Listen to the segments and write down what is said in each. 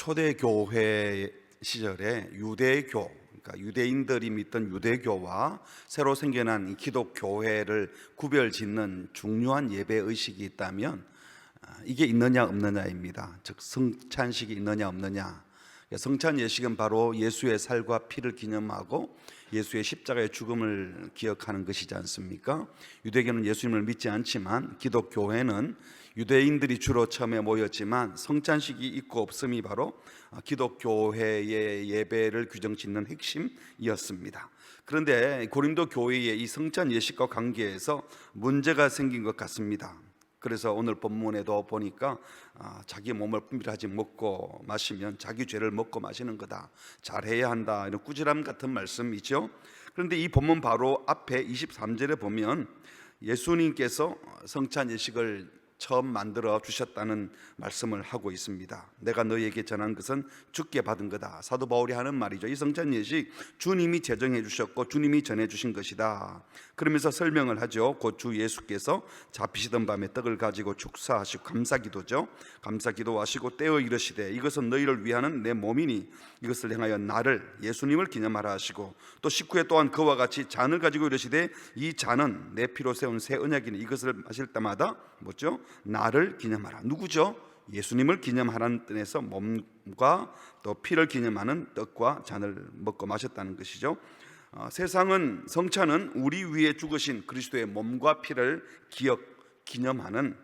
초대교회 시절에 유대교, 그러니까 유대인들이 믿던 유대교와 새로 생겨난 이 기독교회를 구별짓는 중요한 예배 의식이 있다면 이게 있느냐 없느냐입니다. 즉 성찬식이 있느냐 없느냐. 성찬 예식은 바로 예수의 살과 피를 기념하고 예수의 십자가의 죽음을 기억하는 것이지 않습니까? 유대교는 예수님을 믿지 않지만 기독교회는 유대인들이 주로 처음에 모였지만 성찬식이 있고 없음이 바로 기독교회의 예배를 규정짓는 핵심이었습니다. 그런데 고린도 교회의 이 성찬 예식과 관계에서 문제가 생긴 것 같습니다. 그래서 오늘 본문에도 보니까 자기 몸을 분별하지 먹고 마시면 자기 죄를 먹고 마시는 거다, 잘해야 한다, 이런 꾸지람 같은 말씀이죠. 그런데 이 본문 바로 앞에 23절에 보면 예수님께서 성찬 예식을 처음 만들어 주셨다는 말씀을 하고 있습니다. 내가 너희에게 전한 것은 주께 받은 거다. 사도 바울이 하는 말이죠. 이 성찬 예식 주님이 제정해 주셨고 주님이 전해 주신 것이다. 그러면서 설명을 하죠. 곧 주 예수께서 잡히시던 밤에 떡을 가지고 축사하시고 감사기도죠. 감사기도하시고 떼어 이르시되 이것은 너희를 위하는 내 몸이니 이것을 행하여 나를, 예수님을 기념하라 하시고, 또 식후에 또한 그와 같이 잔을 가지고 이르시되 이 잔은 내 피로 세운 새 언약이니 이것을 마실 때마다 뭐죠? 나를 기념하라. 누구죠? 예수님을 기념하라는 뜻에서 몸과 또 피를 기념하는 떡과 잔을 먹고 마셨다는 것이죠. 세상은 성찬은 우리 위에 죽으신 그리스도의 몸과 피를 기념하는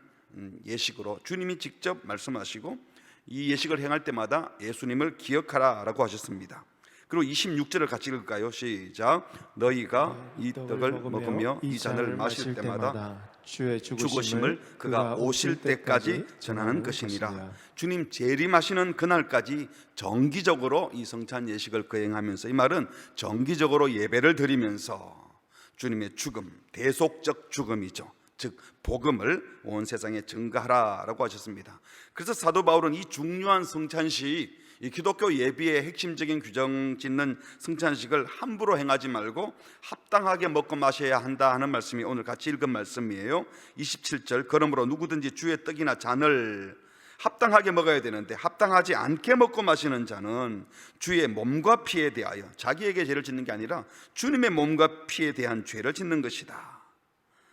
예식으로 주님이 직접 말씀하시고 이 예식을 행할 때마다 예수님을 기억하라라고 하셨습니다. 그리고 26절을 같이 읽을까요? 시작. 너희가 이 떡을 먹으며 이 잔을 마실 때마다 주의 죽으심을 그가 오실 때까지 전하는 것이니라. 주님 재림하시는 그날까지 정기적으로 이 성찬 예식을 거행하면서, 이 말은 정기적으로 예배를 드리면서 주님의 죽음, 대속적 죽음이죠. 즉 복음을 온 세상에 증거하라라고 하셨습니다. 그래서 사도 바울은 이 중요한 성찬식, 이 기독교 예비의 핵심적인 규정 짓는 성찬식을 함부로 행하지 말고 합당하게 먹고 마셔야 한다 하는 말씀이 오늘 같이 읽은 말씀이에요. 27절, 그러므로 누구든지 주의 떡이나 잔을 합당하게 먹어야 되는데 합당하지 않게 먹고 마시는 자는 주의 몸과 피에 대하여 자기에게 죄를 짓는 게 아니라 주님의 몸과 피에 대한 죄를 짓는 것이다.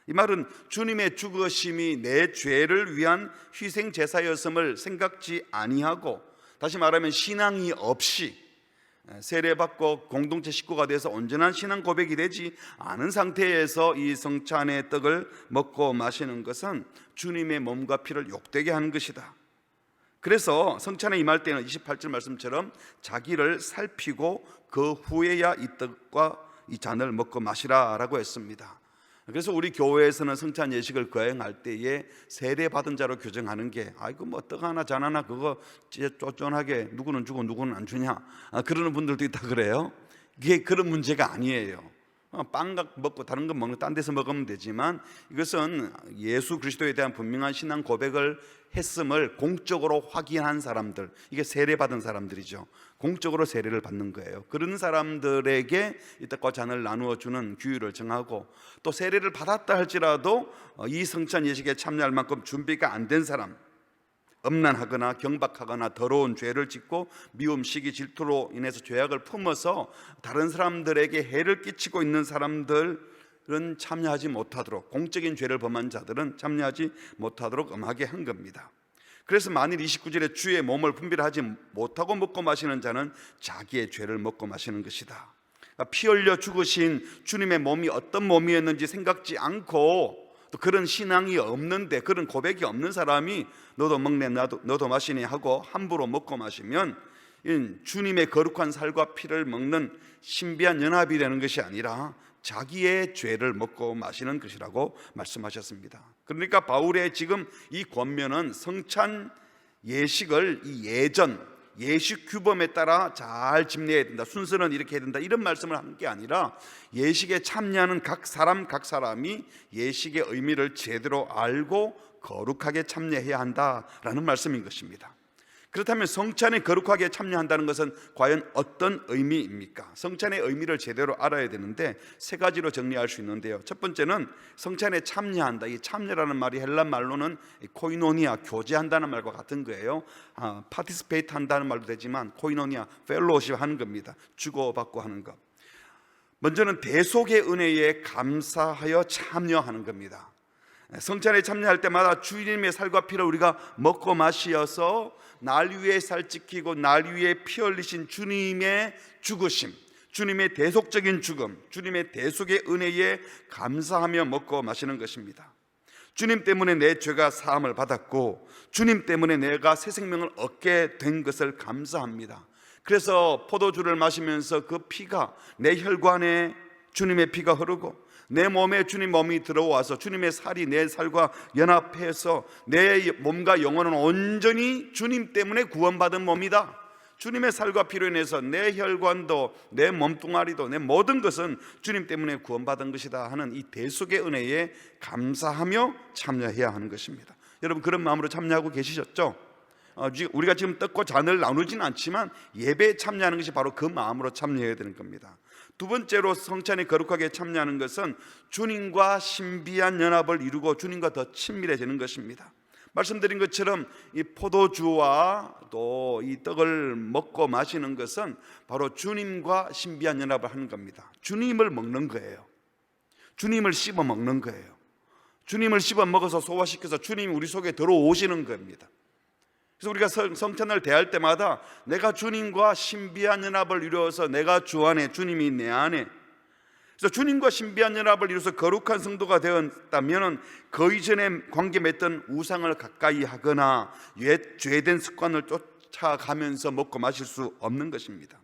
이 말은 주님의 죽으심이 내 죄를 위한 희생 제사였음을 생각지 아니하고, 다시 말하면 신앙이 없이 세례받고 공동체 식구가 돼서 온전한 신앙 고백이 되지 않은 상태에서 이 성찬의 떡을 먹고 마시는 것은 주님의 몸과 피를 욕되게 하는 것이다. 그래서 성찬에 임할 때는 28절 말씀처럼 자기를 살피고 그 후에야 이 떡과 이 잔을 먹고 마시라라고 했습니다. 그래서 우리 교회에서는 성찬 예식을 거행할 때에 세례받은 자로 규정하는 게, 아이고 뭐 떡 하나 잔 하나 그거 쫀쫀하게 누구는 주고 누구는 안 주냐, 그러는 분들도 있다 그래요. 이게 그런 문제가 아니에요. 빵 먹고 다른 거 먹는 딴 데서 먹으면 되지만, 이것은 예수 그리스도에 대한 분명한 신앙 고백을 했음을 공적으로 확인한 사람들, 이게 세례받은 사람들이죠. 공적으로 세례를 받는 거예요. 그런 사람들에게 이 떡과 잔을 나누어 주는 규율을 정하고, 또 세례를 받았다 할지라도 이 성찬 예식에 참여할 만큼 준비가 안 된 사람, 음란하거나 경박하거나 더러운 죄를 짓고 미움, 시기, 질투로 인해서 죄악을 품어서 다른 사람들에게 해를 끼치고 있는 사람들은 참여하지 못하도록, 공적인 죄를 범한 자들은 참여하지 못하도록 엄하게 한 겁니다. 그래서 만일 29절에 주의 몸을 분별하지 못하고 먹고 마시는 자는 자기의 죄를 먹고 마시는 것이다. 그러니까 피 흘려 죽으신 주님의 몸이 어떤 몸이었는지 생각지 않고, 또 그런 신앙이 없는데, 그런 고백이 없는 사람이 너도 먹네 너도 마시네 하고 함부로 먹고 마시면 주님의 거룩한 살과 피를 먹는 신비한 연합이 되는 것이 아니라 자기의 죄를 먹고 마시는 것이라고 말씀하셨습니다. 그러니까 바울의 지금 이 권면은 성찬 예식을 이 예식 규범에 따라 잘 집례해야 된다, 순서는 이렇게 해야 된다, 이런 말씀을 한 게 아니라 예식에 참여하는 각 사람이 예식의 의미를 제대로 알고 거룩하게 참여해야 한다라는 말씀인 것입니다. 그렇다면 성찬에 거룩하게 참여한다는 것은 과연 어떤 의미입니까? 성찬의 의미를 제대로 알아야 되는데 세 가지로 정리할 수 있는데요. 첫 번째는 성찬에 참여한다. 이 참여라는 말이 헬라 말로는 코이노니아, 교제한다는 말과 같은 거예요. 파티스페이트 한다는 말도 되지만 코이노니아, 펠로우십 하는 겁니다. 주고받고 하는 것. 먼저는 대속의 은혜에 감사하여 참여하는 겁니다. 성찬에 참여할 때마다 주님의 살과 피를 우리가 먹고 마시어서 날 위해 살 지키고 날 위해 피 흘리신 주님의 죽으심, 주님의 대속적인 죽음, 주님의 대속의 은혜에 감사하며 먹고 마시는 것입니다. 주님 때문에 내 죄가 사함을 받았고 주님 때문에 내가 새 생명을 얻게 된 것을 감사합니다. 그래서 포도주를 마시면서 그 피가 내 혈관에 주님의 피가 흐르고 내 몸에 주님 몸이 들어와서 주님의 살이 내 살과 연합해서 내 몸과 영혼은 온전히 주님 때문에 구원받은 몸이다. 주님의 살과 피로 인해서 내 혈관도 내 몸뚱아리도 내 모든 것은 주님 때문에 구원받은 것이다 하는 이 대속의 은혜에 감사하며 참여해야 하는 것입니다. 여러분 그런 마음으로 참여하고 계시셨죠? 우리가 지금 떡과 잔을 나누지는 않지만 예배에 참여하는 것이 바로 그 마음으로 참여해야 되는 겁니다. 두 번째로 성찬에 거룩하게 참여하는 것은 주님과 신비한 연합을 이루고 주님과 더 친밀해지는 것입니다. 말씀드린 것처럼 이 포도주와 또 이 떡을 먹고 마시는 것은 바로 주님과 신비한 연합을 하는 겁니다. 주님을 먹는 거예요. 주님을 씹어 먹는 거예요. 주님을 씹어 먹어서 소화시켜서 주님이 우리 속에 들어오시는 겁니다. 그래서 우리가 성찬을 대할 때마다 내가 주님과 신비한 연합을 이루어서 내가 주 안에 주님이 내 안에, 그래서 주님과 신비한 연합을 이루어서 거룩한 성도가 되었다면 그 이전에 관계 맺던 우상을 가까이 하거나 옛 죄된 습관을 쫓아가면서 먹고 마실 수 없는 것입니다.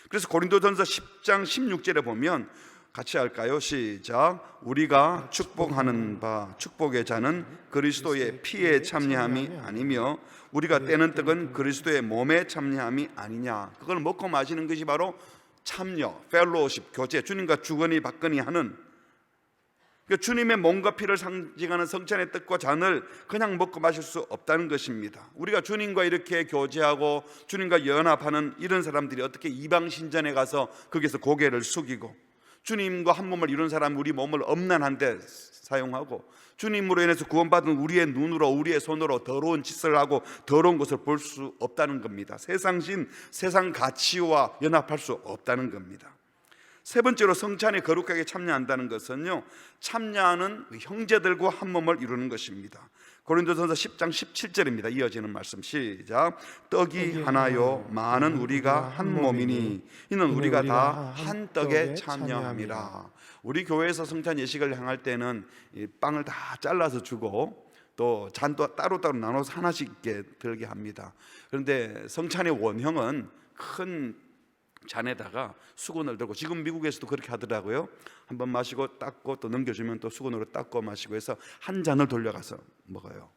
그래서 고린도전서 10장 16절에 보면 같이 할까요? 시작. 우리가 축복하는 바 축복의 잔은 그리스도의 피에 참여함이 아니며 우리가 떼는 떡은 그리스도의 몸에 참여함이 아니냐. 그걸 먹고 마시는 것이 바로 참여, 펠로우십, 교제, 주님과 주거니 받거니 하는, 그러니까 주님의 몸과 피를 상징하는 성찬의 떡과 잔을 그냥 먹고 마실 수 없다는 것입니다. 우리가 주님과 이렇게 교제하고 주님과 연합하는 이런 사람들이 어떻게 이방 신전에 가서 거기서 고개를 숙이고 주님과 한 몸을 이룬 사람 우리 몸을 엄난한 데 사용하고 주님으로 인해서 구원받은 우리의 눈으로 우리의 손으로 더러운 짓을 하고 더러운 것을 볼 수 없다는 겁니다. 세상신, 세상 가치와 연합할 수 없다는 겁니다. 세 번째로 성찬에 거룩하게 참여한다는 것은요, 참여하는 형제들과 한 몸을 이루는 것입니다. 고린도전서 10장 17절입니다. 이어지는 말씀 시작. 떡이 하나요 많은 우리가 한 몸이니 이는 우리가 다 한 떡에 참여함이라. 우리 교회에서 성찬 예식을 향할 때는 이 빵을 다 잘라서 주고 또 잔도 따로따로 나눠서 하나씩 있게 들게 합니다. 그런데 성찬의 원형은 큰 잔에다가 수건을 들고, 지금 미국에서도 그렇게 하더라고요. 한번 마시고 닦고 또 넘겨주면 또 수건으로 닦고 마시고 해서 한 잔을 돌려가서 먹어요.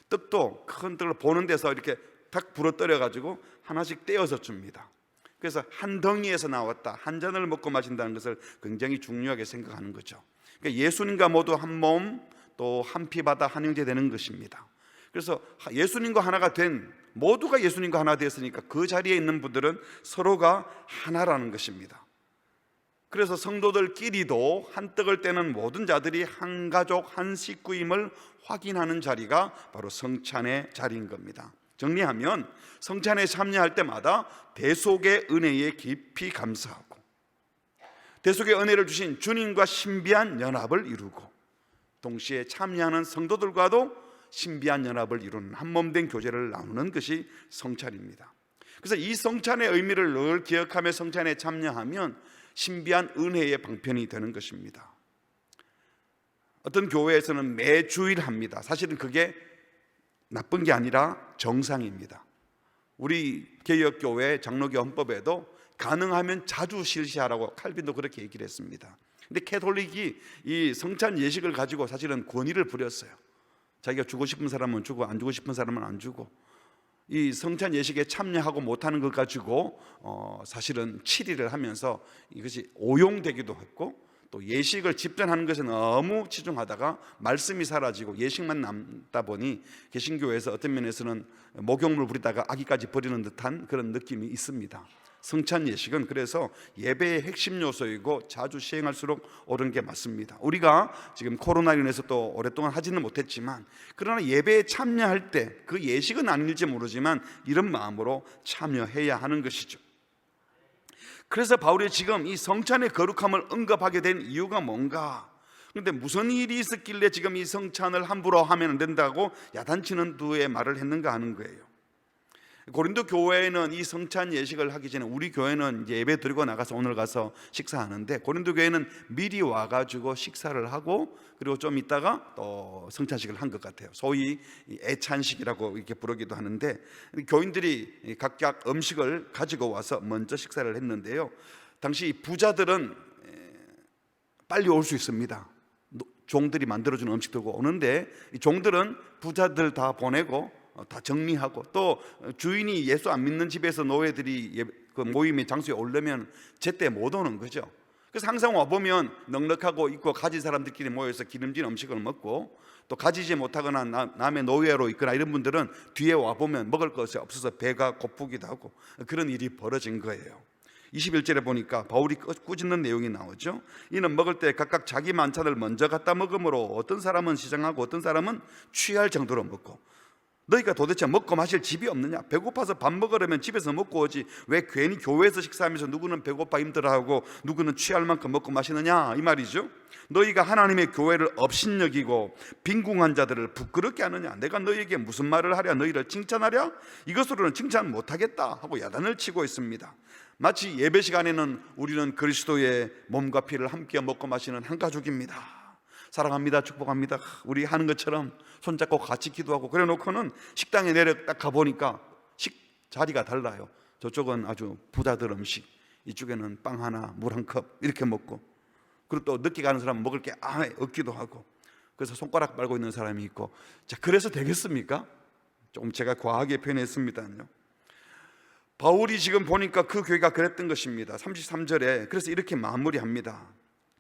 떡도 큰 떡을 보는 데서 이렇게 탁 부러뜨려 가지고 하나씩 떼어서 줍니다. 그래서 한 덩이에서 나왔다, 한 잔을 먹고 마신다는 것을 굉장히 중요하게 생각하는 거죠. 그러니까 예수님과 모두 한 몸, 또 한 피 받아 한 형제 되는 것입니다. 그래서 예수님과 하나가 된, 모두가 예수님과 하나 되었으니까 그 자리에 있는 분들은 서로가 하나라는 것입니다. 그래서 성도들끼리도 한 떡을 떼는 모든 자들이 한 가족 한 식구임을 확인하는 자리가 바로 성찬의 자리인 겁니다. 정리하면 성찬에 참여할 때마다 대속의 은혜에 깊이 감사하고 대속의 은혜를 주신 주님과 신비한 연합을 이루고 동시에 참여하는 성도들과도 신비한 연합을 이루는 한몸된 교제를 나누는 것이 성찬입니다. 그래서 이 성찬의 의미를 늘 기억하며 성찬에 참여하면 신비한 은혜의 방편이 되는 것입니다. 어떤 교회에서는 매주일 합니다. 사실은 그게 나쁜 게 아니라 정상입니다. 우리 개혁교회 장로교 헌법에도 가능하면 자주 실시하라고 칼빈도 그렇게 얘기를 했습니다. 근데 캐톨릭이 이 성찬 예식을 가지고 사실은 권위를 부렸어요. 자기가 주고 싶은 사람은 주고 안 주고 싶은 사람은 안 주고, 이 성찬 예식에 참여하고 못하는 것 가지고 사실은 치리를 하면서 이것이 오용되기도 했고 또 예식을 집전하는 것에 너무 치중하다가 말씀이 사라지고 예식만 남다 보니 개신교에서 어떤 면에서는 목욕물 부리다가 아기까지 버리는 듯한 그런 느낌이 있습니다. 성찬 예식은 그래서 예배의 핵심 요소이고 자주 시행할수록 옳은 게 맞습니다. 우리가 지금 코로나로 인해서 또 오랫동안 하지는 못했지만, 그러나 예배에 참여할 때 그 예식은 아닐지 모르지만 이런 마음으로 참여해야 하는 것이죠. 그래서 바울이 지금 이 성찬의 거룩함을 언급하게 된 이유가 뭔가? 그런데 무슨 일이 있었길래 지금 이 성찬을 함부로 하면 안 된다고 야단치는 두의 말을 했는가 하는 거예요. 고린도 교회는 이 성찬 예식을 하기 전에, 우리 교회는 이제 예배 드리고 나가서 오늘 가서 식사하는데, 고린도 교회는 미리 와가지고 식사를 하고 그리고 좀 있다가 또 성찬식을 한 것 같아요. 소위 애찬식이라고 이렇게 부르기도 하는데, 교인들이 각각 음식을 가지고 와서 먼저 식사를 했는데요. 당시 부자들은 빨리 올 수 있습니다. 종들이 만들어주는 음식 들고 오는데, 이 종들은 부자들 다 보내고 다 정리하고, 또 주인이 예수 안 믿는 집에서 노예들이 그 모임의 장소에 오려면 제때 못 오는 거죠. 그래서 항상 와보면 넉넉하고 있고 가진 사람들끼리 모여서 기름진 음식을 먹고, 또 가지지 못하거나 남의 노예로 있거나 이런 분들은 뒤에 와보면 먹을 것이 없어서 배가 고프기도 하고, 그런 일이 벌어진 거예요. 21절에 보니까 바울이 꾸짖는 내용이 나오죠. 이는 먹을 때 각각 자기 만찬을 먼저 갖다 먹으므로 어떤 사람은 시장하고 어떤 사람은 취할 정도로 먹고, 너희가 도대체 먹고 마실 집이 없느냐? 배고파서 밥 먹으려면 집에서 먹고 오지, 왜 괜히 교회에서 식사하면서 누구는 배고파 힘들어하고 누구는 취할 만큼 먹고 마시느냐, 이 말이죠. 너희가 하나님의 교회를 업신여기고 빈궁한 자들을 부끄럽게 하느냐? 내가 너희에게 무슨 말을 하랴? 너희를 칭찬하랴? 이것으로는 칭찬 못하겠다 하고 야단을 치고 있습니다. 마치 예배 시간에는 우리는 그리스도의 몸과 피를 함께 먹고 마시는 한 가족입니다, 사랑합니다, 축복합니다, 우리 하는 것처럼 손잡고 같이 기도하고 그래 놓고는 식당에 내려 딱 가보니까 자리가 달라요. 저쪽은 아주 부자들 음식, 이쪽에는 빵 하나 물 한 컵 이렇게 먹고, 그리고 또 늦게 가는 사람은 먹을 게 없기도 하고, 그래서 손가락 빨고 있는 사람이 있고. 자, 그래서 되겠습니까? 조금 제가 과하게 표현했습니다요. 바울이 지금 보니까 그 교회가 그랬던 것입니다. 33절에 그래서 이렇게 마무리합니다.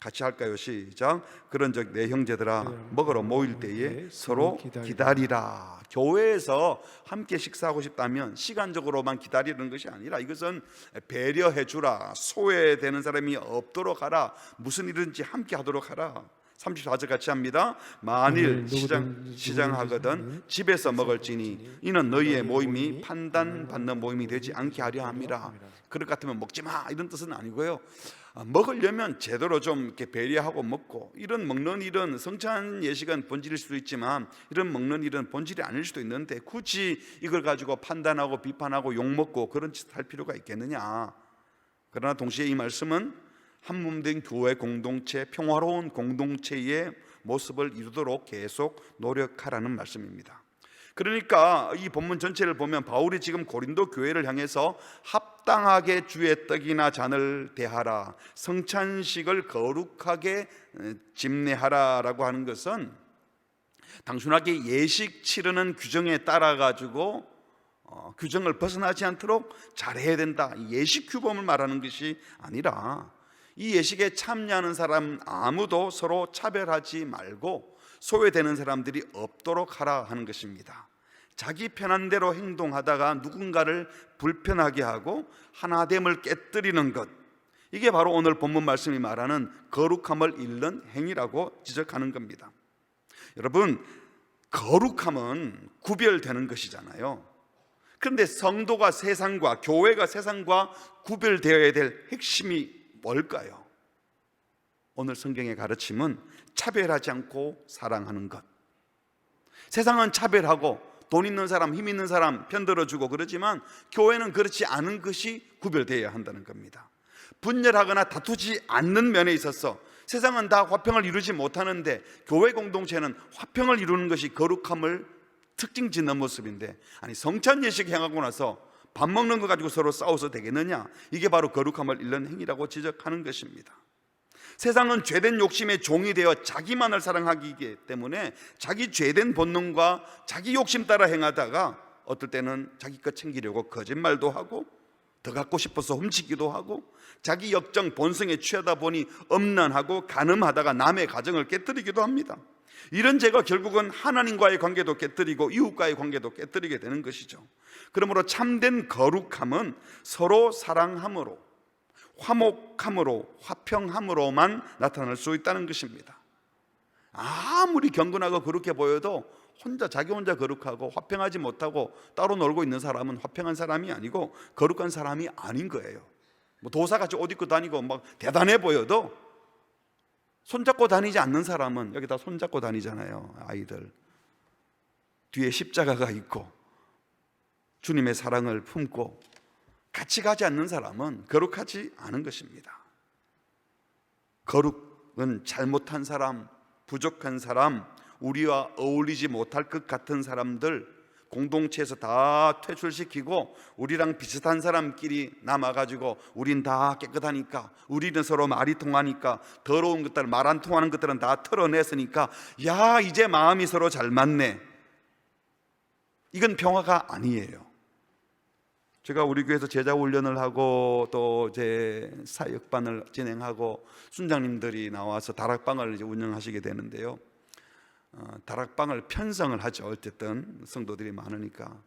같이 할까요? 시작. 그런즉 내 형제들아, 먹으러 모일 때에 서로 기다리라. 교회에서 함께 식사하고 싶다면 시간적으로만 기다리는 것이 아니라 이것은 배려해 주라, 소외되는 사람이 없도록 하라, 무슨 일든지 함께 하도록 하라. 34절 같이 합니다. 만일 시장하거든 집에서 먹을지니 이는 너희의 모임이 판단받는 모임이 되지 않게 하려 함이라. 그럴 것 같으면 먹지 마, 이런 뜻은 아니고요. 먹으려면 제대로 좀 이렇게 배려하고 먹고, 이런 먹는 일은 성찬 예식은 본질일 수도 있지만 이런 먹는 일은 본질이 아닐 수도 있는데 굳이 이걸 가지고 판단하고 비판하고 욕먹고 그런 짓 할 필요가 있겠느냐. 그러나 동시에 이 말씀은 한 몸 된 교회 공동체, 평화로운 공동체의 모습을 이루도록 계속 노력하라는 말씀입니다. 그러니까 이 본문 전체를 보면 바울이 지금 고린도 교회를 향해서 합당하게 주의 떡이나 잔을 대하라, 성찬식을 거룩하게 집례하라라고 하는 것은 단순하게 예식 치르는 규정에 따라 가지고 규정을 벗어나지 않도록 잘해야 된다, 예식 규범을 말하는 것이 아니라 이 예식에 참여하는 사람 아무도 서로 차별하지 말고 소외되는 사람들이 없도록 하라 하는 것입니다. 자기 편한 대로 행동하다가 누군가를 불편하게 하고 하나됨을 깨뜨리는 것, 이게 바로 오늘 본문 말씀이 말하는 거룩함을 잃는 행위라고 지적하는 겁니다. 여러분, 거룩함은 구별되는 것이잖아요. 그런데 성도가 세상과, 교회가 세상과 구별되어야 될 핵심이 뭘까요? 오늘 성경의 가르침은 차별하지 않고 사랑하는 것. 세상은 차별하고 돈 있는 사람, 힘 있는 사람 편들어주고 그러지만 교회는 그렇지 않은 것이 구별되어야 한다는 겁니다. 분열하거나 다투지 않는 면에 있어서 세상은 다 화평을 이루지 못하는데 교회 공동체는 화평을 이루는 것이 거룩함을 특징 짓는 모습인데, 아니 성찬 예식 행하고 나서 밥 먹는 거 가지고 서로 싸워서 되겠느냐? 이게 바로 거룩함을 잃는 행위라고 지적하는 것입니다. 세상은 죄된 욕심의 종이 되어 자기만을 사랑하기 때문에 자기 죄된 본능과 자기 욕심 따라 행하다가 어떨 때는 자기 것 챙기려고 거짓말도 하고 더 갖고 싶어서 훔치기도 하고 자기 역정 본성에 취하다 보니 엄난하고 간음하다가 남의 가정을 깨뜨리기도 합니다. 이런 죄가 결국은 하나님과의 관계도 깨뜨리고 이웃과의 관계도 깨뜨리게 되는 것이죠. 그러므로 참된 거룩함은 서로 사랑함으로, 화목함으로, 화평함으로만 나타날 수 있다는 것입니다. 아무리 경건하고 거룩해 보여도 자기 혼자 거룩하고 화평하지 못하고 따로 놀고 있는 사람은 화평한 사람이 아니고 거룩한 사람이 아닌 거예요. 뭐 도사같이 옷 입고 다니고 막 대단해 보여도 손잡고 다니지 않는 사람은, 여기 다 손잡고 다니잖아요. 아이들 뒤에 십자가가 있고 주님의 사랑을 품고 같이 가지 않는 사람은 거룩하지 않은 것입니다. 거룩은 잘못한 사람, 부족한 사람, 우리와 어울리지 못할 것 같은 사람들 공동체에서 다 퇴출시키고 우리랑 비슷한 사람끼리 남아가지고 우린 다 깨끗하니까, 우리는 서로 말이 통하니까, 더러운 것들, 말 안 통하는 것들은 다 털어냈으니까 야 이제 마음이 서로 잘 맞네. 이건 평화가 아니에요. 제가 우리 교회에서 제자 훈련을 하고 또 제 사역반을 진행하고 순장님들이 나와서 다락방을 이제 운영하시게 되는데요. 다락방을 편성을 하죠. 어쨌든 성도들이 많으니까.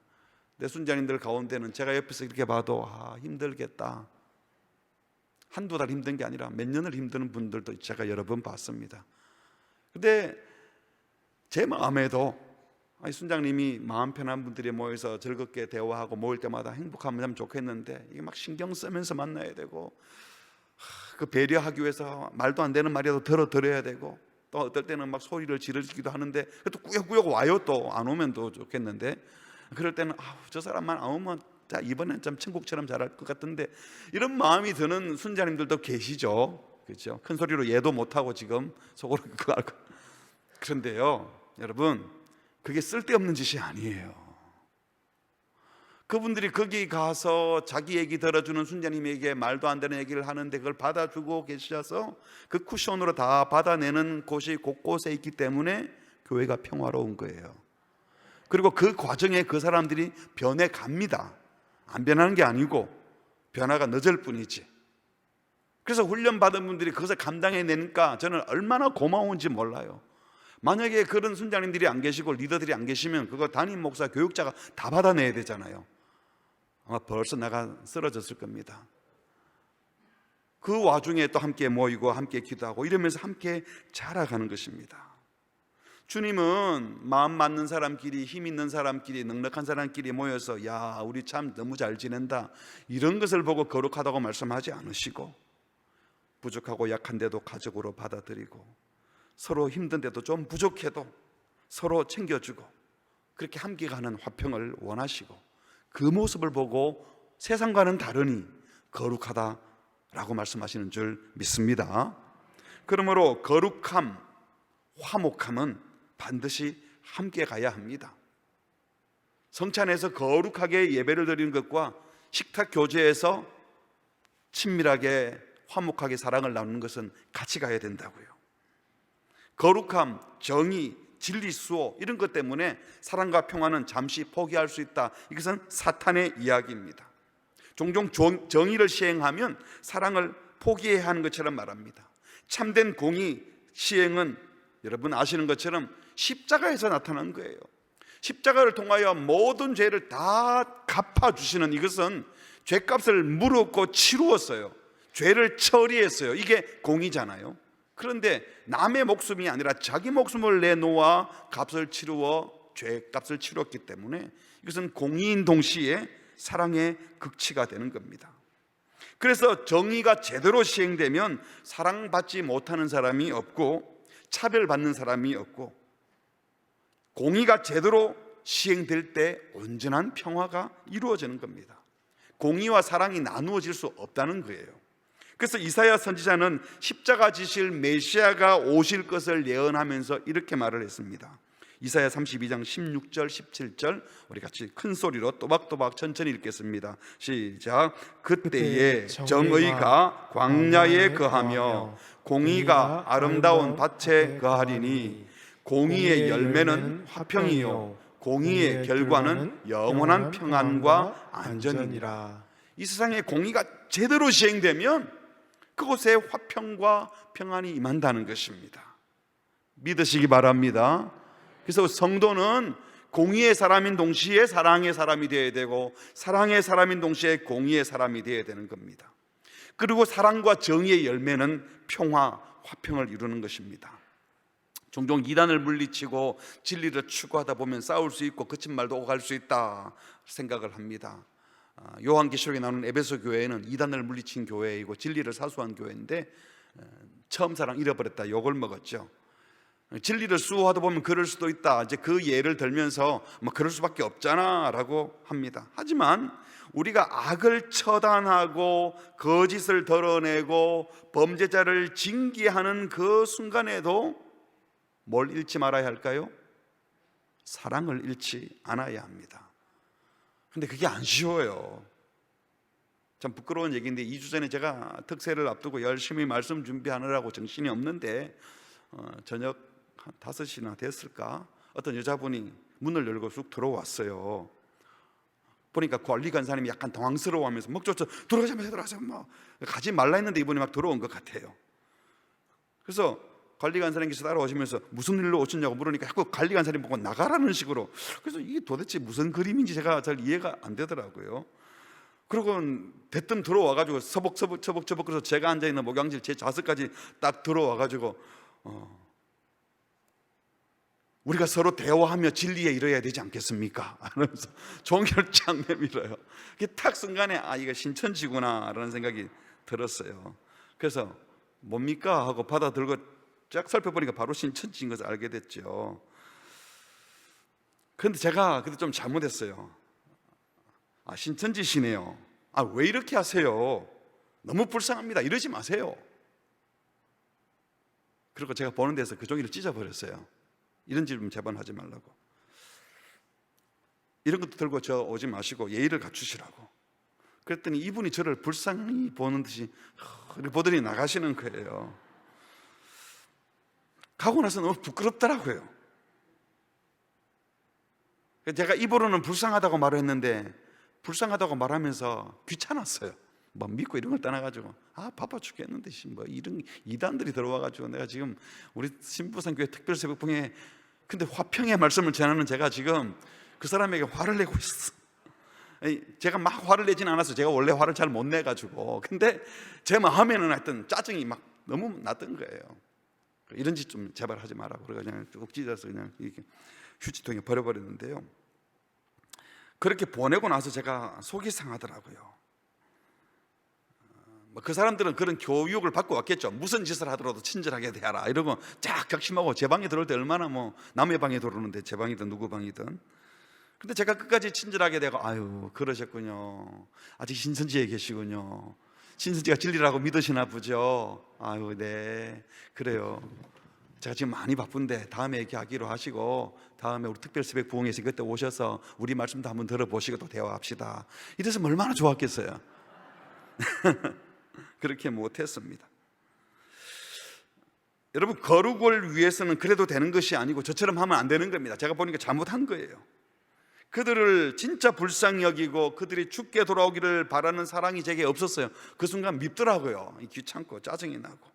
내 순장님들 가운데는 제가 옆에서 이렇게 봐도 힘들겠다, 한두 달 힘든 게 아니라 몇 년을 힘드는 분들도 제가 여러 번 봤습니다. 근데 제 마음에도 순장님이 마음 편한 분들이 모여서 즐겁게 대화하고 모일 때마다 행복하면 좋겠는데 이게 막 신경 쓰면서 만나야 되고 그 배려하기 위해서 말도 안 되는 말이라도 들어야 되고 또 어떨 때는 막 소리를 지르기도 하는데 또 꾸역꾸역 와요. 또 안 오면 더 좋겠는데 그럴 때는 저 사람만 안 오면 자 이번엔 좀 천국처럼 잘할 것 같은데 이런 마음이 드는 순자님들도 계시죠. 그렇죠? 큰 소리로 얘도 못하고 지금 속으로 그거 알고. 그런데요 여러분, 그게 쓸데없는 짓이 아니에요. 그분들이 거기 가서 자기 얘기 들어주는 순자님에게 말도 안 되는 얘기를 하는데 그걸 받아주고 계셔서 그 쿠션으로 다 받아내는 곳이 곳곳에 있기 때문에 교회가 평화로운 거예요. 그리고 그 과정에 그 사람들이 변해 갑니다. 안 변하는 게 아니고 변화가 늦을 뿐이지. 그래서 훈련받은 분들이 그것을 감당해내니까 저는 얼마나 고마운지 몰라요. 만약에 그런 순장님들이 안 계시고 리더들이 안 계시면 그거 담임 목사, 교육자가 다 받아내야 되잖아요. 아마 벌써 나가 쓰러졌을 겁니다. 그 와중에 또 함께 모이고 함께 기도하고 이러면서 함께 자라가는 것입니다. 주님은 마음 맞는 사람끼리, 힘 있는 사람끼리, 넉넉한 사람끼리 모여서 야 우리 참 너무 잘 지낸다 이런 것을 보고 거룩하다고 말씀하지 않으시고 부족하고 약한데도 가족으로 받아들이고 서로 힘든데도 좀 부족해도 서로 챙겨주고 그렇게 함께 가는 화평을 원하시고 그 모습을 보고 세상과는 다르니 거룩하다라고 말씀하시는 줄 믿습니다. 그러므로 거룩함, 화목함은 반드시 함께 가야 합니다. 성찬에서 거룩하게 예배를 드리는 것과 식탁 교제에서 친밀하게 화목하게 사랑을 나누는 것은 같이 가야 된다고요. 거룩함, 정의, 진리, 수호 이런 것 때문에 사랑과 평화는 잠시 포기할 수 있다. 이것은 사탄의 이야기입니다. 종종 정의를 시행하면 사랑을 포기해야 하는 것처럼 말합니다. 참된 공의 시행은 여러분 아시는 것처럼 십자가에서 나타난 거예요. 십자가를 통하여 모든 죄를 다 갚아주시는 이것은 죄값을 물었고 치루었어요. 죄를 처리했어요. 이게 공의잖아요. 그런데 남의 목숨이 아니라 자기 목숨을 내놓아 값을 치루어 죄값을 치루었기 때문에 이것은 공의인 동시에 사랑의 극치가 되는 겁니다. 그래서 정의가 제대로 시행되면 사랑받지 못하는 사람이 없고 차별받는 사람이 없고 공의가 제대로 시행될 때 온전한 평화가 이루어지는 겁니다. 공의와 사랑이 나누어질 수 없다는 거예요. 그래서 이사야 선지자는 십자가 지실 메시아가 오실 것을 예언하면서 이렇게 말을 했습니다. 이사야 32장 16절 17절 우리 같이 큰 소리로 또박또박 천천히 읽겠습니다. 시작. 그때에 정의가 광야에 거하며 공의가 아름다운 밭에 거하리니 공의의 열매는 화평이요 공의의 결과는 영원한 평안과 안전이니라. 이 세상의 공의가 제대로 시행되면 그곳에 화평과 평안이 임한다는 것입니다. 믿으시기 바랍니다. 그래서 성도는 공의의 사람인 동시에 사랑의 사람이 되어야 되고, 사랑의 사람인 동시에 공의의 사람이 되어야 되는 겁니다. 그리고 사랑과 정의의 열매는 평화, 화평을 이루는 것입니다. 종종 이단을 물리치고 진리를 추구하다 보면 싸울 수 있고 거친 말도 오갈 수 있다 생각을 합니다. 요한계시록에 나오는 에베소 교회는 이단을 물리친 교회이고 진리를 사수한 교회인데, 처음 사랑 잃어버렸다 욕을 먹었죠. 진리를 수호하다 보면 그럴 수도 있다, 이제 그 예를 들면서 뭐 그럴 수밖에 없잖아 라고 합니다. 하지만 우리가 악을 처단하고 거짓을 드러내고 범죄자를 징계하는 그 순간에도 뭘 잃지 말아야 할까요? 사랑을 잃지 않아야 합니다. 근데 그게 안 쉬워요. 참 부끄러운 얘기인데 2주 전에 제가 특세를 앞두고 열심히 말씀 준비하느라고 정신이 없는데 저녁 한 5시나 됐을까? 어떤 여자분이 문을 열고 쑥 들어왔어요. 보니까 관리 간사님이 약간 당황스러워하면서 먹조차 들어가자마자 막 가지 말라 했는데 이분이 막 들어온 것 같아요. 그래서 관리 간사님께서 따라오시면서 무슨 일로 오셨냐고 물으니까 자꾸 관리 간사님 보고 나가라는 식으로. 그래서 이게 도대체 무슨 그림인지 제가 잘 이해가 안 되더라고요. 그리고 대뜸 들어와가지고 서벅서벅 그래서 제가 앉아있는 목양실 제 좌석까지 딱 들어와가지고 우리가 서로 대화하며 진리에 이뤄야 되지 않겠습니까? 하면서 종결장 내밀어요. 그게 딱 순간에 이거 신천지구나 라는 생각이 들었어요. 그래서 뭡니까? 하고 받아들고 쫙 살펴보니까 바로 신천지인 것을 알게 됐죠. 그런데 제가 그때 좀 잘못했어요. 신천지시네요. 왜 이렇게 하세요? 너무 불쌍합니다. 이러지 마세요. 그리고 제가 보는 데서 그 종이를 찢어버렸어요. 이런 질문 제발 하지 말라고. 이런 것도 들고 저 오지 마시고 예의를 갖추시라고. 그랬더니 이분이 저를 불쌍히 보는 듯이 보더니 나가시는 거예요. 가고 나서 너무 부끄럽더라고요. 제가 입으로는 불쌍하다고 말을 했는데 불쌍하다고 말하면서 귀찮았어요. 뭐 믿고 이런 걸 떠나가지고 바빠 죽겠는데 뭐 이런 이단들이 들어와가지고 내가 지금 우리 신부산교회 특별새벽봉에 근데 화평의 말씀을 전하는 제가 지금 그 사람에게 화를 내고 있어. 제가 막 화를 내진 않았어요. 제가 원래 화를 잘 못 내가지고. 근데 제 마음에는 하여튼 짜증이 막 너무 났던 거예요. 이런 짓 좀 제발 하지 마라고. 그래서 그냥 쭉 찢어서 그냥 이렇게 휴지통에 버려버렸는데요. 그렇게 보내고 나서 제가 속이 상하더라고요. 그 사람들은 그런 교육을 받고 왔겠죠. 무슨 짓을 하더라도 친절하게 대하라 이러고 쫙 격심하고 제 방에 들어올 때 얼마나 뭐 남의 방에 들어오는데 제 방이든 누구 방이든. 근데 제가 끝까지 친절하게 대고 그러셨군요. 아직 신천지에 계시군요. 신천지가 진리라고 믿으시나 보죠. 네 그래요. 제가 지금 많이 바쁜데 다음에 얘기하기로 하시고 다음에 우리 특별새벽 부흥회에서 그때 오셔서 우리 말씀도 한번 들어보시고 또 대화합시다. 이랬으면 얼마나 좋았겠어요. 그렇게 못했습니다. 여러분, 거룩을 위해서는 그래도 되는 것이 아니고 저처럼 하면 안 되는 겁니다. 제가 보니까 잘못한 거예요. 그들을 진짜 불쌍히 여기고 그들이 죽게 돌아오기를 바라는 사랑이 제게 없었어요. 그 순간 밉더라고요. 귀찮고 짜증이 나고.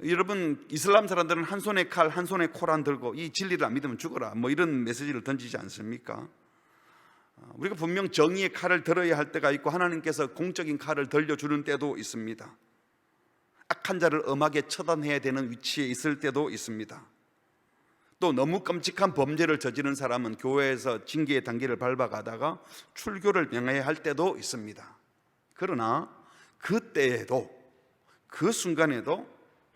여러분, 이슬람 사람들은 한 손에 칼, 한 손에 코란 들고 이 진리를 안 믿으면 죽어라 뭐 이런 메시지를 던지지 않습니까? 우리가 분명 정의의 칼을 들어야 할 때가 있고 하나님께서 공적인 칼을 들려주는 때도 있습니다. 악한 자를 엄하게 처단해야 되는 위치에 있을 때도 있습니다. 또 너무 끔찍한 범죄를 저지른 사람은 교회에서 징계의 단계를 밟아가다가 출교를 명해야 할 때도 있습니다. 그러나 그때에도 그 순간에도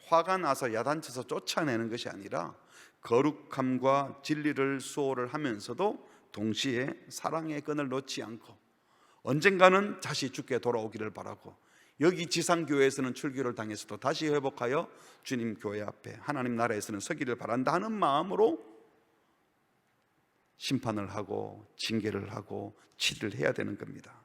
화가 나서 야단쳐서 쫓아내는 것이 아니라 거룩함과 진리를 수호를 하면서도 동시에 사랑의 끈을 놓지 않고 언젠가는 다시 주께 돌아오기를 바라고 여기 지상교회에서는 출교를 당해서도 다시 회복하여 주님 교회 앞에 하나님 나라에서는 서기를 바란다 하는 마음으로 심판을 하고 징계를 하고 치료를 해야 되는 겁니다.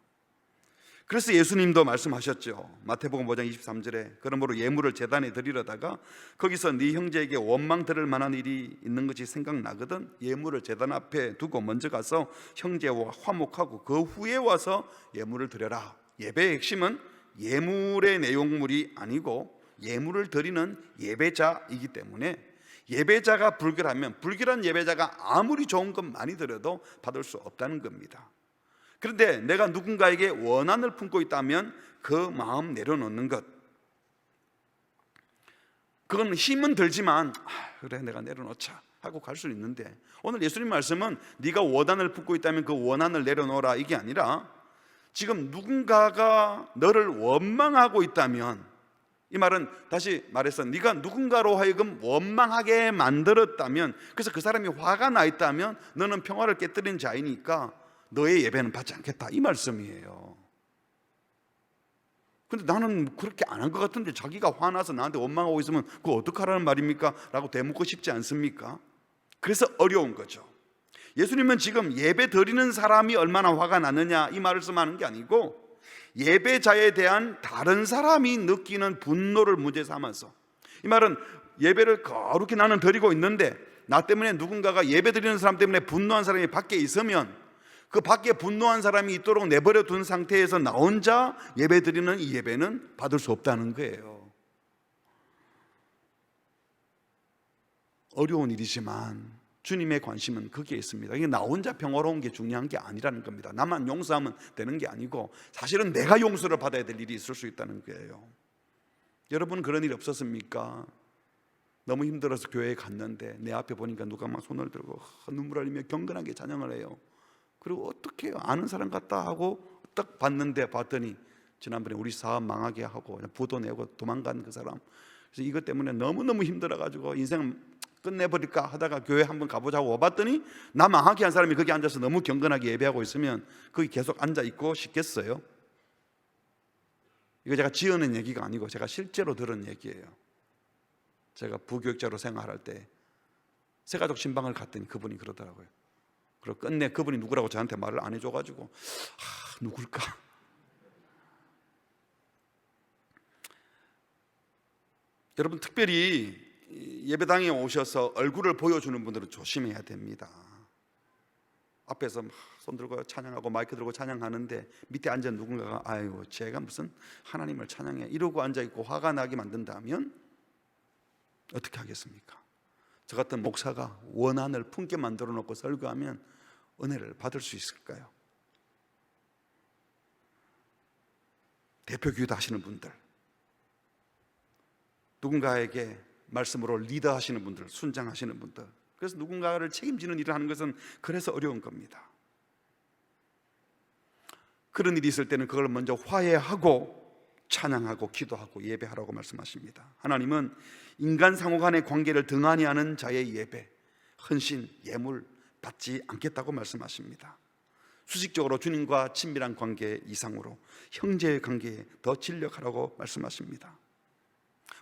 그래서 예수님도 말씀하셨죠. 마태복음 5장 23절에 그러므로 예물을 제단에 드리려다가 거기서 네 형제에게 원망 들을 만한 일이 있는 것이 생각나거든 예물을 제단 앞에 두고 먼저 가서 형제와 화목하고 그 후에 와서 예물을 드려라. 예배의 핵심은 예물의 내용물이 아니고 예물을 드리는 예배자이기 때문에 예배자가 불결하면 불결한 예배자가 아무리 좋은 것 많이 드려도 받을 수 없다는 겁니다. 그런데 내가 누군가에게 원한을 품고 있다면 그 마음 내려놓는 것, 그건 힘은 들지만 그래 내가 내려놓자 하고 갈 수 있는데, 오늘 예수님 말씀은 네가 원한을 품고 있다면 그 원한을 내려놓으라 이게 아니라, 지금 누군가가 너를 원망하고 있다면, 이 말은 다시 말해서 네가 누군가로 하여금 원망하게 만들었다면, 그래서 그 사람이 화가 나 있다면 너는 평화를 깨뜨린 자이니까 너의 예배는 받지 않겠다 이 말씀이에요. 근데 나는 그렇게 안 한 것 같은데 자기가 화나서 나한테 원망하고 있으면 그거 어떡하라는 말입니까? 라고 대묻고 싶지 않습니까? 그래서 어려운 거죠. 예수님은 지금 예배 드리는 사람이 얼마나 화가 나느냐 이 말씀하는 게 아니고, 예배자에 대한 다른 사람이 느끼는 분노를 문제 삼아서, 이 말은 예배를 거룩히 나는 드리고 있는데 나 때문에 누군가가 예배 드리는 사람 때문에 분노한 사람이 밖에 있으면 그 밖에 분노한 사람이 있도록 내버려 둔 상태에서 나 혼자 예배 드리는 이 예배는 받을 수 없다는 거예요. 어려운 일이지만 주님의 관심은 거기에 있습니다. 이게 나 혼자 평화로운 게 중요한 게 아니라는 겁니다. 나만 용서하면 되는 게 아니고 사실은 내가 용서를 받아야 될 일이 있을 수 있다는 거예요. 여러분 그런 일 없었습니까? 너무 힘들어서 교회에 갔는데 내 앞에 보니까 누가 막 손을 들고 눈물 흘리며 경건하게 찬양을 해요. 그리고 어떻게 해요? 아는 사람 같다 하고 딱 봤더니 지난번에 우리 사업 망하게 하고 부도 내고 도망간 그 사람. 그래서 이것 때문에 너무너무 힘들어가지고 인생 끝내버릴까 하다가 교회 한번 가보자고 와봤더니 나 망하게 한 사람이 거기 앉아서 너무 경건하게 예배하고 있으면 거기 계속 앉아있고 싶겠어요? 이거 제가 지어낸 얘기가 아니고 제가 실제로 들은 얘기예요. 제가 부교육자로 생활할 때 새가족 신방을 갔더니 그분이 그러더라고요. 그리고 끝내 그분이 누구라고 저한테 말을 안 해줘가지고 누굴까? 여러분 특별히 예배당에 오셔서 얼굴을 보여주는 분들은 조심해야 됩니다. 앞에서 손 들고 찬양하고 마이크 들고 찬양하는데 밑에 앉은 누군가가 아이고 제가 무슨 하나님을 찬양해 이러고 앉아있고 화가 나게 만든다면 어떻게 하겠습니까? 저 같은 목사가 원한을 품게 만들어 놓고 설교하면 은혜를 받을 수 있을까요? 대표 기도 하시는 분들, 누군가에게 말씀으로 리더하시는 분들, 순장하시는 분들, 그래서 누군가를 책임지는 일을 하는 것은 그래서 어려운 겁니다. 그런 일이 있을 때는 그걸 먼저 화해하고 찬양하고 기도하고 예배하라고 말씀하십니다. 하나님은 인간 상호 간의 관계를 등한히 하는 자의 예배, 헌신, 예물 받지 않겠다고 말씀하십니다. 수직적으로 주님과 친밀한 관계 이상으로 형제의 관계에 더 진력하라고 말씀하십니다.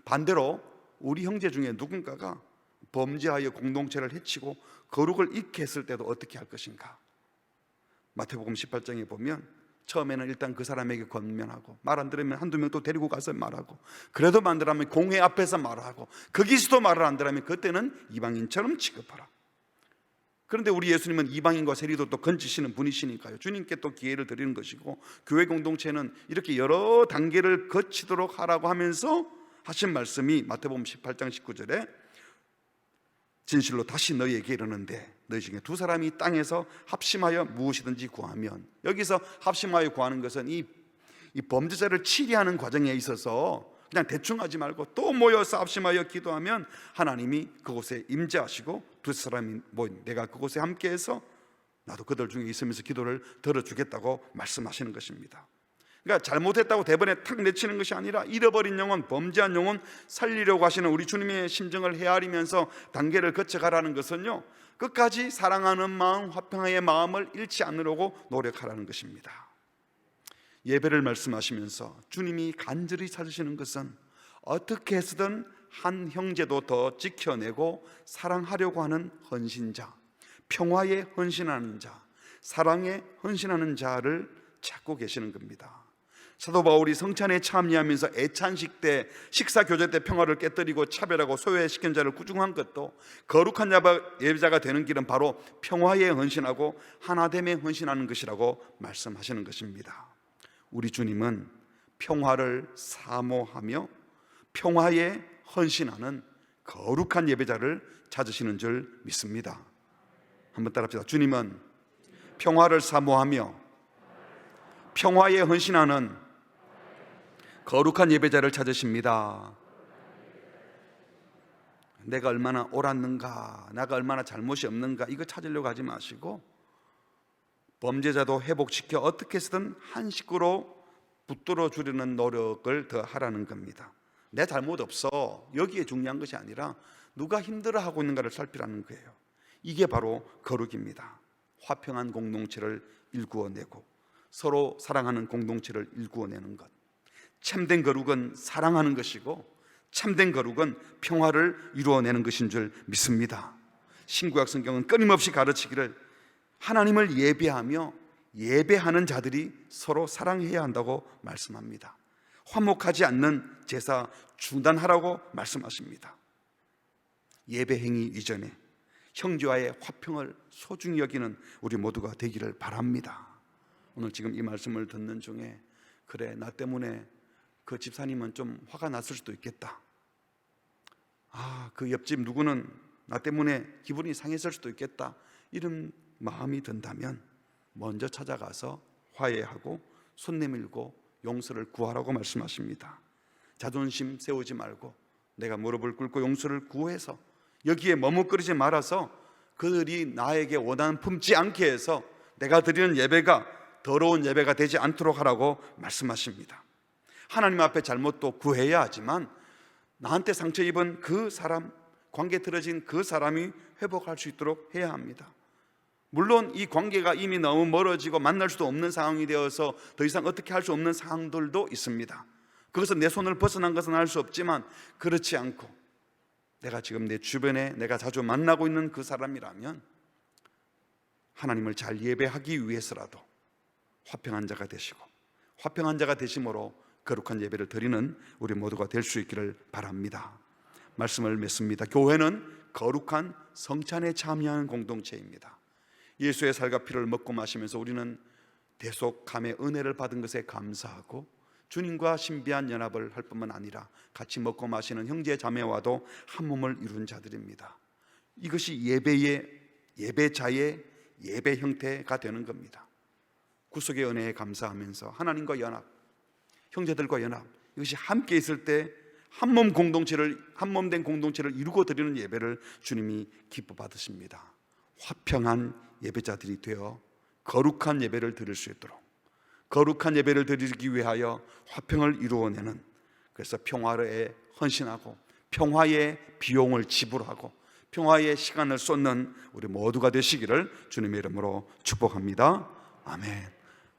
반대로 우리 형제 중에 누군가가 범죄하여 공동체를 해치고 거룩을 잃게 했을 때도 어떻게 할 것인가? 마태복음 18장에 보면 처음에는 일단 그 사람에게 권면하고 말 안 들으면 한두 명 또 데리고 가서 말하고, 그래도 만들면 공회 앞에서 말하고, 거기서도 말을 안 들으면 그때는 이방인처럼 취급하라. 그런데 우리 예수님은 이방인과 세리도 또 건지시는 분이시니까요, 주님께 또 기회를 드리는 것이고, 교회 공동체는 이렇게 여러 단계를 거치도록 하라고 하면서 하신 말씀이 마태복음 18장 19절에 진실로 다시 너희에게 이르는데 너희 중에 두 사람이 땅에서 합심하여 무엇이든지 구하면, 여기서 합심하여 구하는 것은 이 범죄자를 치리하는 과정에 있어서 그냥 대충 하지 말고 또 모여서 합심하여 기도하면 하나님이 그곳에 임재하시고 두 사람이 내가 그곳에 함께해서 나도 그들 중에 있으면서 기도를 들어주겠다고 말씀하시는 것입니다. 그러니까 잘못했다고 대번에 탁 내치는 것이 아니라 잃어버린 영혼, 범죄한 영혼 살리려고 하시는 우리 주님의 심정을 헤아리면서 단계를 거쳐가라는 것은요, 끝까지 사랑하는 마음, 화평의 마음을 잃지 않으려고 노력하라는 것입니다. 예배를 말씀하시면서 주님이 간절히 찾으시는 것은 어떻게 해서든 한 형제도 더 지켜내고 사랑하려고 하는 헌신자, 평화에 헌신하는 자, 사랑에 헌신하는 자를 찾고 계시는 겁니다. 사도 바울이 성찬에 참여하면서 애찬식 때, 식사 교제 때 평화를 깨뜨리고 차별하고 소외시킨 자를 꾸중한 것도 거룩한 예배자가 되는 길은 바로 평화에 헌신하고 하나됨에 헌신하는 것이라고 말씀하시는 것입니다. 우리 주님은 평화를 사모하며 평화에 헌신하는 거룩한 예배자를 찾으시는 줄 믿습니다. 한번 따라합시다. 주님은 평화를 사모하며 평화에 헌신하는 거룩한 예배자를 찾으십니다. 내가 얼마나 옳았는가, 내가 얼마나 잘못이 없는가, 이거 찾으려고 하지 마시고 범죄자도 회복시켜 어떻게 해서든 한 식구로 붙들어 주려는 노력을 더 하라는 겁니다. 내 잘못 없어, 여기에 중요한 것이 아니라 누가 힘들어하고 있는가를 살피라는 거예요. 이게 바로 거룩입니다. 화평한 공동체를 일구어내고 서로 사랑하는 공동체를 일구어내는 것. 참된 거룩은 사랑하는 것이고 참된 거룩은 평화를 이루어내는 것인 줄 믿습니다. 신구약 성경은 끊임없이 가르치기를 하나님을 예배하며 예배하는 자들이 서로 사랑해야 한다고 말씀합니다. 화목하지 않는 제사 중단하라고 말씀하십니다. 예배 행위 이전에 형제와의 화평을 소중히 여기는 우리 모두가 되기를 바랍니다. 오늘 지금 이 말씀을 듣는 중에 그래, 나 때문에 그 집사님은 좀 화가 났을 수도 있겠다. 그 옆집 누구는 나 때문에 기분이 상했을 수도 있겠다. 이런 마음이 든다면 먼저 찾아가서 화해하고 손 내밀고 용서를 구하라고 말씀하십니다. 자존심 세우지 말고 내가 무릎을 꿇고 용서를 구해서 여기에 머뭇거리지 말아서 그들이 나에게 원한 품지 않게 해서 내가 드리는 예배가 더러운 예배가 되지 않도록 하라고 말씀하십니다. 하나님 앞에 잘못도 구해야 하지만 나한테 상처 입은 그 사람, 관계 틀어진 그 사람이 회복할 수 있도록 해야 합니다. 물론 이 관계가 이미 너무 멀어지고 만날 수도 없는 상황이 되어서 더 이상 어떻게 할 수 없는 상황들도 있습니다. 그것은 내 손을 벗어난 것은 알 수 없지만 그렇지 않고 내가 지금 내 주변에 내가 자주 만나고 있는 그 사람이라면 하나님을 잘 예배하기 위해서라도 화평한 자가 되시고 화평한 자가 되심으로 거룩한 예배를 드리는 우리 모두가 될 수 있기를 바랍니다. 말씀을 맺습니다. 교회는 거룩한 성찬에 참여하는 공동체입니다. 예수의 살과 피를 먹고 마시면서 우리는 대속함의 은혜를 받은 것에 감사하고 주님과 신비한 연합을 할 뿐만 아니라 같이 먹고 마시는 형제 자매와도 한 몸을 이룬 자들입니다. 이것이 예배자의 예배 형태가 되는 겁니다. 구속의 은혜에 감사하면서 하나님과 연합, 형제들과 연합, 이것이 함께 있을 때 한 몸 된 공동체를 이루고 드리는 예배를 주님이 기뻐 받으십니다. 화평한 예배자들이 되어 거룩한 예배를 드릴 수 있도록, 거룩한 예배를 드리기 위하여 화평을 이루어내는, 그래서 평화에 헌신하고 평화의 비용을 지불하고 평화의 시간을 쏟는 우리 모두가 되시기를 주님의 이름으로 축복합니다. 아멘.